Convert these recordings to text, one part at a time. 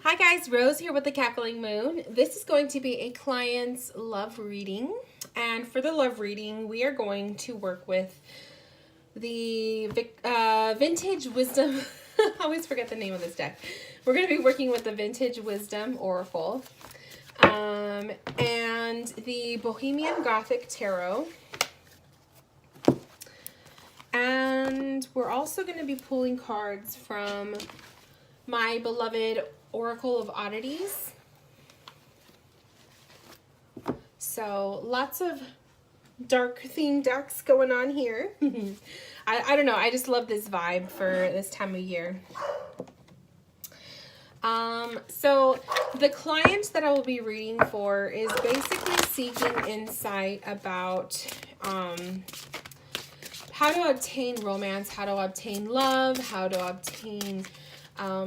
Hi guys, Rose here with the Cackling Moon. This is going to be a client's love reading. And for the love reading, we are going to work with the Vintage Wisdom. I always forget the name of this deck. We're going to be working with the Vintage Wisdom Oracle and the Bohemian Gothic Tarot. And we're also going to be pulling cards from my beloved Oracle of Oddities. So lots of dark themed decks going on here. I don't know, I just love this vibe for this time of year. So the client that I will be reading for is basically seeking insight about how to obtain romance, how to obtain love, how to obtain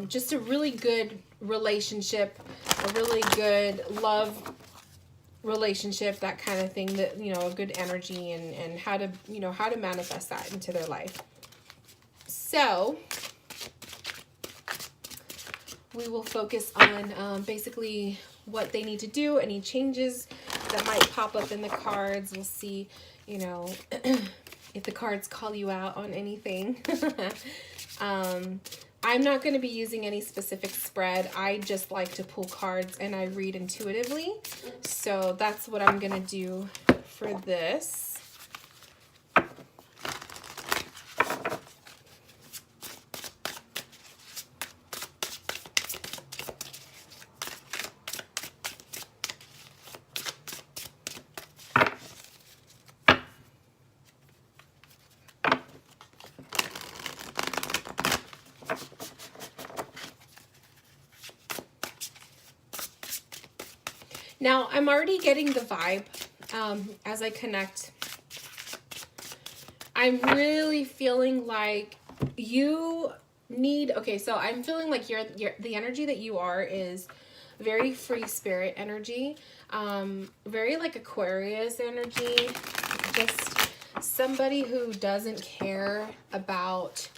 just a really good relationship, a really good love relationship, that kind of thing, that, you know, a good energy, and how to, you know, how to manifest that into their life. So we will focus on basically what they need to do, any changes that might pop up in the cards. We'll see, you know, if the cards call you out on anything. I'm not going to be using any specific spread. I just like to pull cards and I read intuitively. So that's what I'm going to do for this. Now, I'm already getting the vibe as I connect. I'm really feeling like you need, okay, so I'm feeling like the energy that you are is very free spirit energy, very like Aquarius energy, just somebody who doesn't care about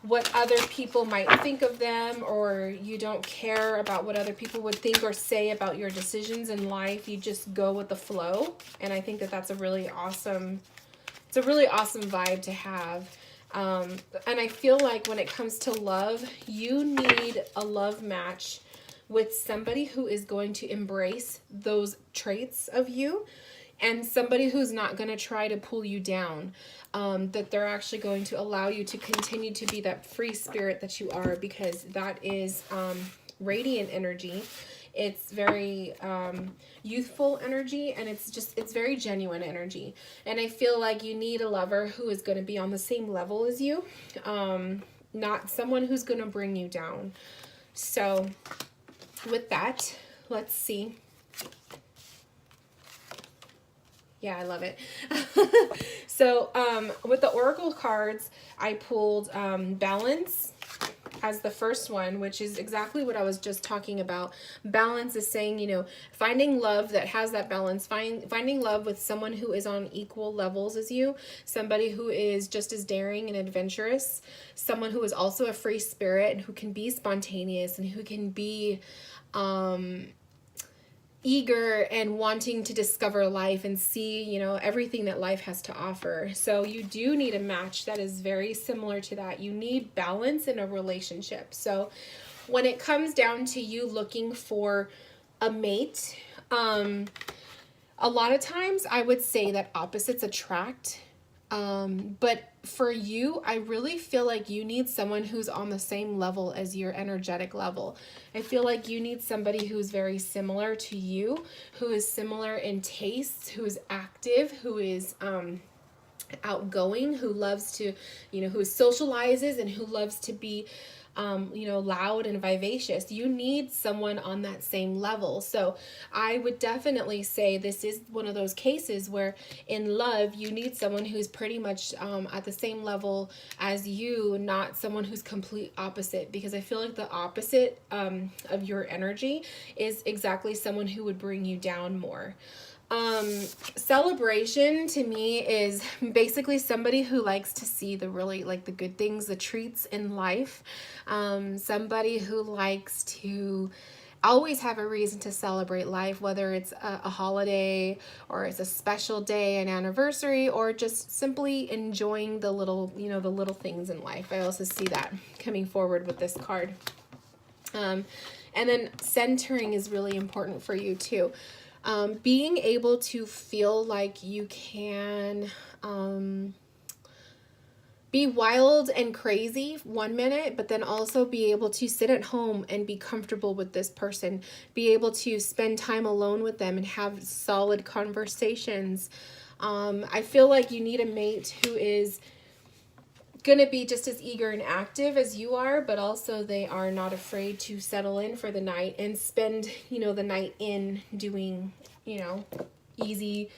what other people might think of them, or you don't care about what other people would think or say about your decisions in life. You just go with the flow. And I think that that's a really awesome, it's a really awesome vibe to have. And I feel like when it comes to love, you need a love match with somebody who is going to embrace those traits of you, and somebody who's not going to try to pull you down, that they're actually going to allow you to continue to be that free spirit that you are, because that is radiant energy. It's very youthful energy, and it's very genuine energy. And I feel like you need a lover who is going to be on the same level as you, not someone who's going to bring you down. So with that, let's see. Yeah, I love it. So with the Oracle cards, I pulled Balance as the first one, which is exactly what I was just talking about. Balance is saying, you know, finding love that has that balance, finding love with someone who is on equal levels as you, somebody who is just as daring and adventurous, someone who is also a free spirit and who can be spontaneous and who can be eager and wanting to discover life and see, you know, everything that life has to offer. So you do need a match that is very similar to that. You need balance in a relationship. So when it comes down to you looking for a mate, a lot of times I would say that opposites attract. But for you, I really feel like you need someone who's on the same level as your energetic level. I feel like you need somebody who's very similar to you, who is similar in tastes, who is active, who is outgoing, who loves to, you know, who socializes and who loves to be you know, loud and vivacious. You need someone on that same level. So I would definitely say this is one of those cases where in love, you need someone who's pretty much at the same level as you, not someone who's complete opposite, because I feel like the opposite of your energy is exactly someone who would bring you down more. Celebration to me is basically somebody who likes to see the really, like, the good things, the treats in life. Somebody who likes to always have a reason to celebrate life, whether it's a holiday or it's a special day, an anniversary, or just simply enjoying the little, you know, the little things in life. I also see that coming forward with this card. And then centering is really important for you too. Being able to feel like you can be wild and crazy 1 minute, but then also be able to sit at home and be comfortable with this person, be able to spend time alone with them and have solid conversations. I feel like you need a mate who is going to be just as eager and active as you are, but also they are not afraid to settle in for the night and spend, you know, the night in doing, you know, easy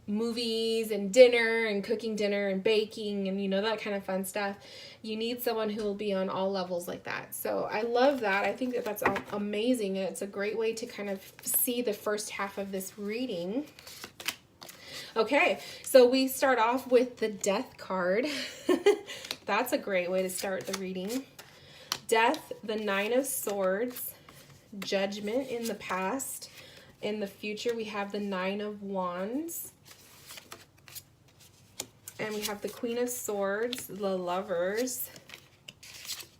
movies and dinner and cooking dinner and baking and, you know, that kind of fun stuff. You need someone who will be on all levels like that. So I love that. I think that that's amazing. And it's a great way to kind of see the first half of this reading. Okay, so we start off with the Death card. That's a great way to start the reading. Death, the Nine of Swords, Judgment in the past. In the future, we have the Nine of Wands. And we have the Queen of Swords, the Lovers.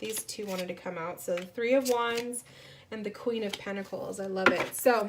These two wanted to come out. So the Three of Wands and the Queen of Pentacles. I love it. So,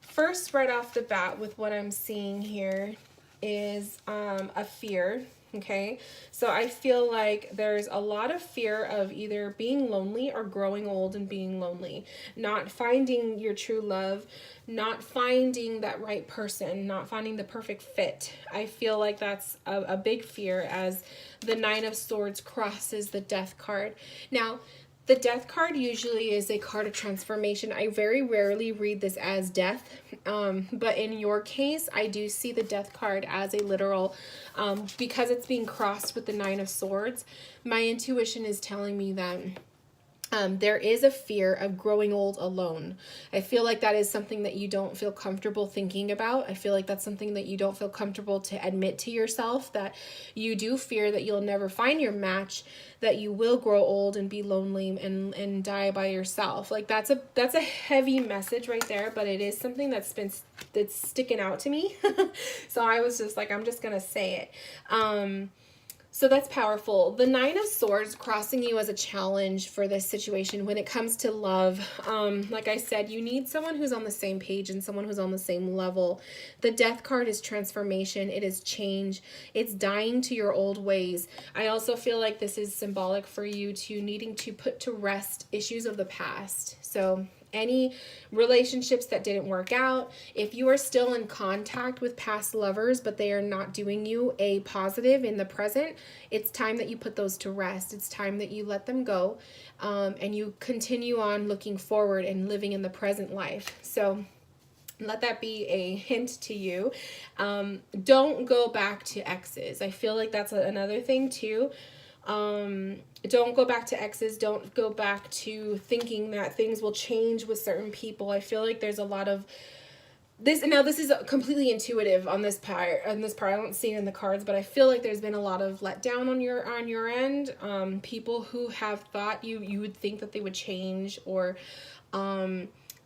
first, right off the bat with what I'm seeing here is a fear, okay? So I feel like there's a lot of fear of either being lonely or growing old and being lonely, not finding your true love, not finding that right person, not finding the perfect fit. I feel like that's a big fear as the Nine of Swords crosses the Death card. Now, the Death card usually is a card of transformation. I very rarely read this as death, but in your case, I do see the Death card as a literal, because it's being crossed with the Nine of Swords. My intuition is telling me that there is a fear of growing old alone. I feel like that is something that you don't feel comfortable thinking about. I feel like that's something that you don't feel comfortable to admit to yourself, that you do fear that you'll never find your match, that you will grow old and be lonely and die by yourself. Like that's a heavy message right there, but it is something that's sticking out to me. So I was just like, I'm just going to say it. So that's powerful. The Nine of Swords crossing you as a challenge for this situation when it comes to love. Like I said, you need someone who's on the same page and someone who's on the same level. The Death card is transformation. It is change. It's dying to your old ways. I also feel like this is symbolic for you to needing to put to rest issues of the past. So any relationships that didn't work out, if you are still in contact with past lovers, but they are not doing you a positive in the present, it's time that you put those to rest. It's time that you let them go, and you continue on looking forward and living in the present life. So let that be a hint to you. Don't go back to exes. I feel like that's another thing too. Don't go back to exes. Don't go back to thinking that things will change with certain people. I feel like there's a lot of this. Now, this is completely intuitive on this part. I don't see it in the cards, but I feel like there's been a lot of letdown on your end. People who have thought you would think that they would change, or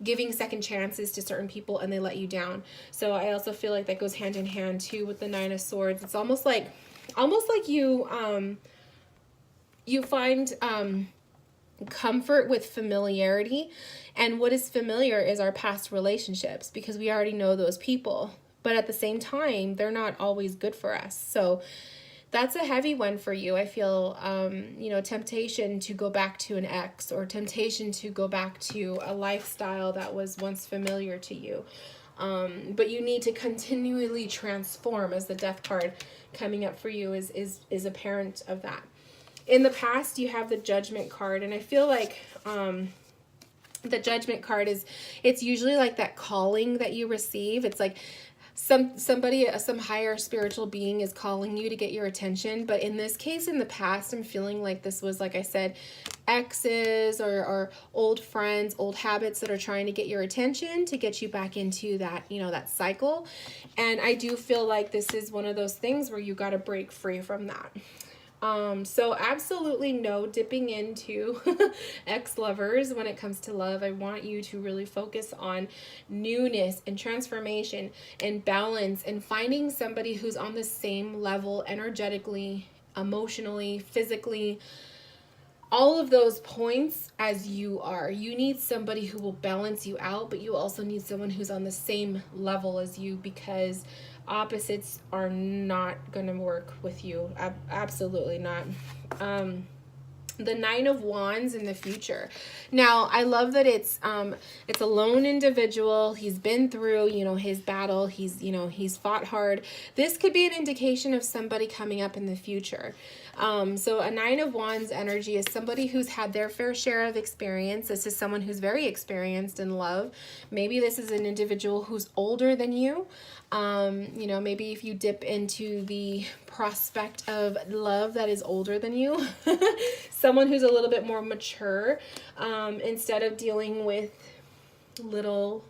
giving second chances to certain people and they let you down. So I also feel like that goes hand in hand too with the Nine of Swords. It's almost like you find comfort with familiarity, and what is familiar is our past relationships because we already know those people, but at the same time they're not always good for us. So that's a heavy one for you. I feel temptation to go back to an ex, or temptation to go back to a lifestyle that was once familiar to you, but you need to continually transform, as the Death card coming up for you is a parent of that. In the past, you have the Judgment card, and I feel like the Judgment card it's usually like that calling that you receive. It's like somebody, some higher spiritual being is calling you to get your attention. But in this case, in the past, I'm feeling like this was, like I said, exes or old friends, old habits that are trying to get your attention to get you back into that, you know, that cycle. And I do feel like this is one of those things where you got to break free from that. So absolutely no dipping into ex-lovers when it comes to love. I want you to really focus on newness and transformation and balance and finding somebody who's on the same level energetically, emotionally, physically, all of those points as you are. You need somebody who will balance you out, but you also need someone who's on the same level as you, because opposites are not going to work with you. Absolutely not. The Nine of Wands in the future. Now, I love that it's a lone individual. He's been through, you know, his battle. He's fought hard. This could be an indication of somebody coming up in the future. So a Nine of Wands energy is somebody who's had their fair share of experience. This is someone who's very experienced in love. Maybe this is an individual who's older than you. You know, maybe if you dip into the prospect of love that is older than you, someone who's a little bit more mature, instead of dealing with little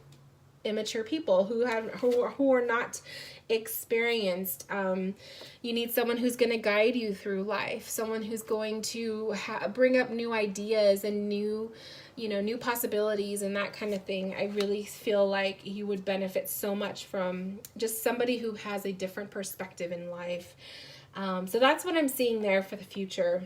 immature people who are not experienced. You need someone who's going to guide you through life, someone who's going to bring up new ideas and new possibilities and that kind of thing. I really feel like you would benefit so much from just somebody who has a different perspective in life. So that's what I'm seeing there for the future.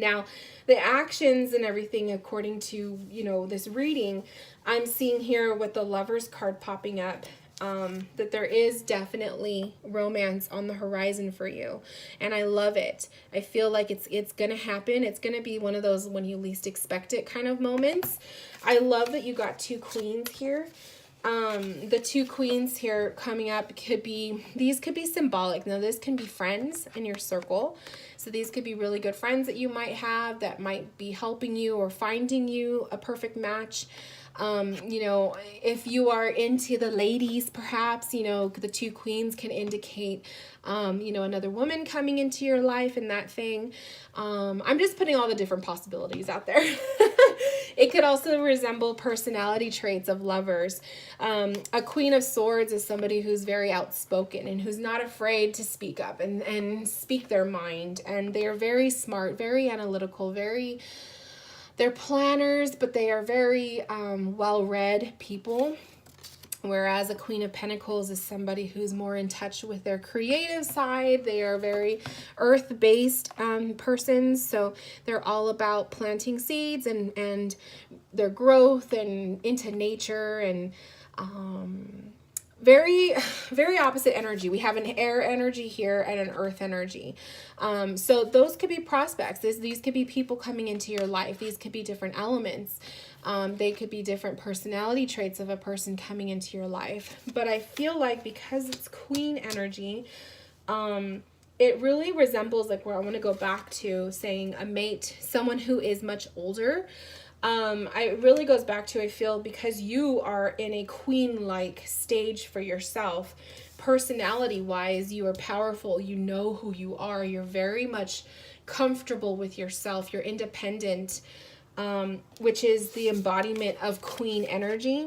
Now, the actions and everything, according to, this reading, I'm seeing here with the Lovers card popping up, that there is definitely romance on the horizon for you. And I love it. I feel like it's going to happen. It's going to be one of those when you least expect it kind of moments. I love that you got two queens here. The two queens here coming up these could be symbolic. Now, this can be friends in your circle. So these could be really good friends that you might have that might be helping you or finding you a perfect match. If you are into the ladies, perhaps, the two queens can indicate, another woman coming into your life and that thing. I'm just putting all the different possibilities out there. It could also resemble personality traits of lovers. A Queen of Swords is somebody who's very outspoken and who's not afraid to speak up and speak their mind. And they are very smart, very analytical, they're planners, but they are very well-read people. Whereas a Queen of Pentacles is somebody who's more in touch with their creative side. They are very earth-based persons. So they're all about planting seeds and their growth and into nature and very, very opposite energy. We have an air energy here and an earth energy. So those could be prospects. These could be people coming into your life. These could be different elements. They could be different personality traits of a person coming into your life. But I feel like because it's queen energy, it really resembles like where I want to go back to saying a mate, someone who is much older. It really goes back to, I feel, because you are in a queen-like stage for yourself, personality-wise, you are powerful, you know who you are, you're very much comfortable with yourself, you're independent, which is the embodiment of queen energy,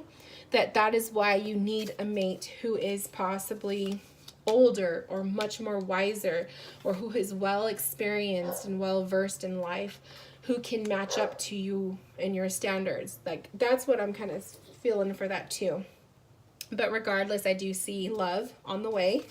that is why you need a mate who is possibly older or much more wiser, or who is well experienced and well versed in life, who can match up to you and your standards. Like, that's what I'm kind of feeling for that too. But regardless, I do see love on the way.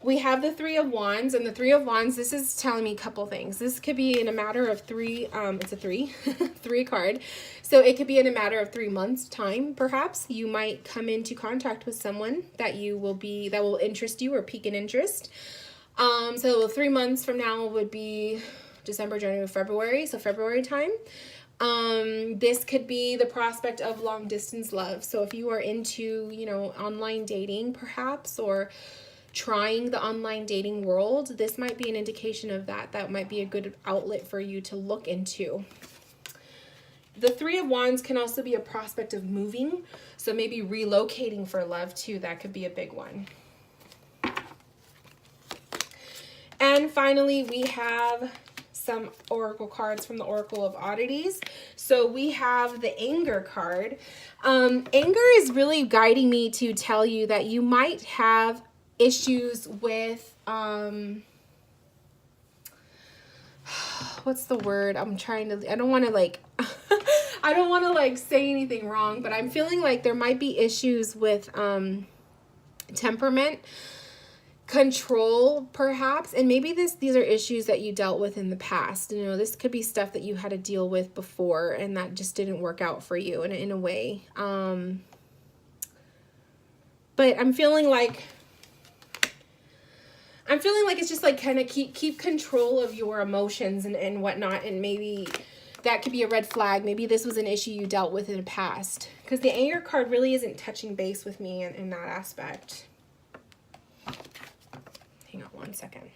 We have the Three of Wands, and the Three of Wands, this is telling me a couple things. This could be in a matter of three, it's a three card. So it could be in a matter of 3 months time, perhaps. You might come into contact with someone that will interest you or pique an interest. So 3 months from now would be December, January, February, so February time. This could be the prospect of long distance love. So if you are into, online dating perhaps, or trying the online dating world, this might be an indication of that. That might be a good outlet for you to look into. The Three of Wands can also be a prospect of moving. So maybe relocating for love too. That could be a big one. And finally, we have some oracle cards from the Oracle of Oddities. So we have the Anger card. Anger is really guiding me to tell you that you might have issues with, what's the word? I'm trying to, I don't want to like, I don't want to like say anything wrong, but I'm feeling like there might be issues with temperament, control perhaps, and maybe these are issues that you dealt with in the past. You know, this could be stuff that you had to deal with before and that just didn't work out for you in a way. But I'm feeling like it's just like kind of keep control of your emotions and whatnot, and maybe that could be a red flag. Maybe this was an issue you dealt with in the past, because the Anger card really isn't touching base with me in that aspect. Hang on one second.